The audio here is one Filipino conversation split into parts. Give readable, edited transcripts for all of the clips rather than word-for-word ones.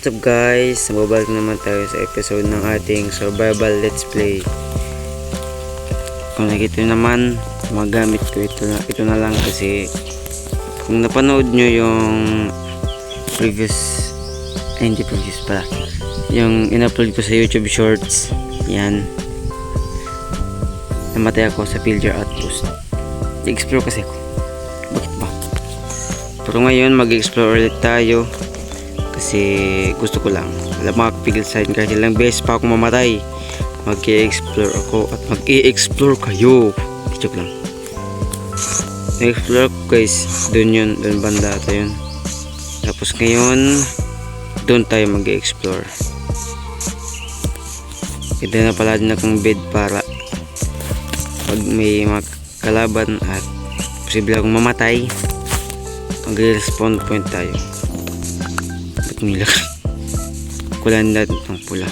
What's up guys, nababalik naman tayo sa episode ng ating survival let's play. Kung nakita nyo naman, magamit ko ito na lang kasi kung napanood nyo yung hindi previous pala, yung in-upload ko sa YouTube Shorts, yan, namatay ako sa Pillager Outpost. I-explore kasi ako, bakit ba? Pero ngayon mag-explore ulit tayo kasi gusto ko lang. Alam, makakapigil sa akin kahit ilang beses pa ako mamatay, mag-i-explore ako at mag-i-explore kayo. Joke lang. Nag-explore ko guys, doon banda ata yun. Tapos ngayon doon tayo mag-i-explore. Ito na pala din akong bed para pag may mga kalaban at posible akong mamatay, mag-respawn point tayo. Nilak kulandat ng pula,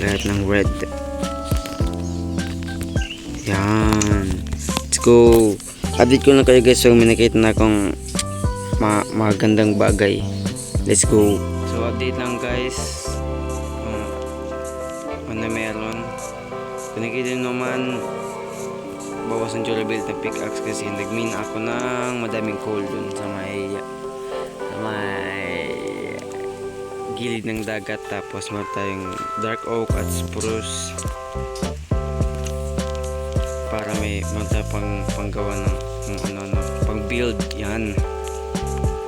lahat ng red. Yan, let's go. Update ko na kayo guys, so may nakita na akong magandang bagay. Let's go. So update lang guys, ano meron. Kung nakita nyo naman, bawas ng durability ng pickaxe kasi nagmin ako ng madaming coal dun sa may gilid ng dagat. Tapos meron tayong dark oak at spruce para may tayong panggawa ng pang build. Yan,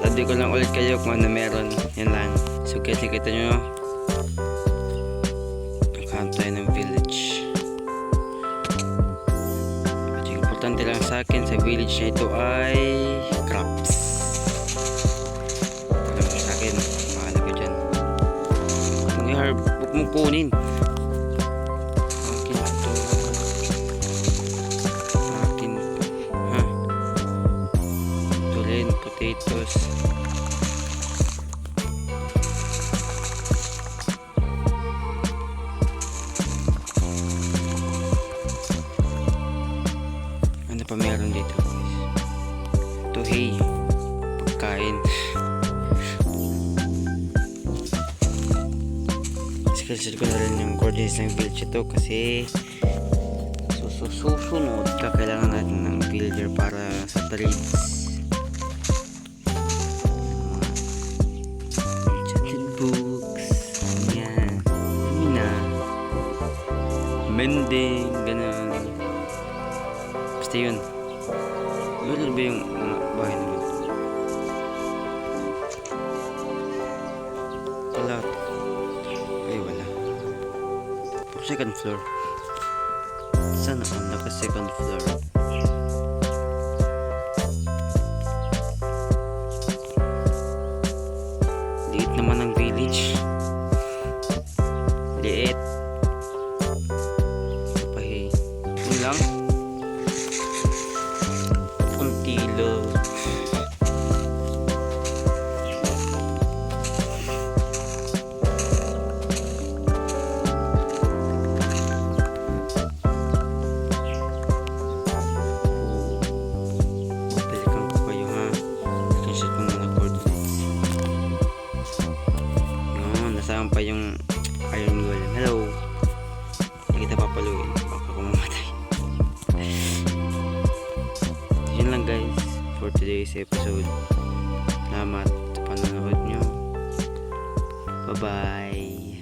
tadi ko lang ulit kayo kung ano meron. Yan lang. So guys, kita nyo nakahan tayo ng village. Importante lang sa akin sa village na ito ay crops. Alam mo sa akin, mahal ko dyan. Kung i-herb, huwag mong kunin. Akin ito. Akin. Ha? Tulin, potatoes. Pa meron dito guys, ito hay, pagkain. Screenshot ko na rin yung coordinates ng village ito kasi susunod kailangan natin ng villager para sa trades. Enchanted books, yan, na mending, ganun. Basta yun. Meron ba yung bahay naman? Wala. Ay, wala. For second floor. Sana ang naka second floor. Liit naman ang village. Liit. Pahi. Yun lang. Puntilo. Balikan ko kayo ha. Screenshot ko muna coordinates. Yun, nasaan pa yung iron golem. Hello. Hindi kita papaluin, baka kumamatay. Yun lang guys for today's episode. Salamat sa panonood nyo. Bye bye.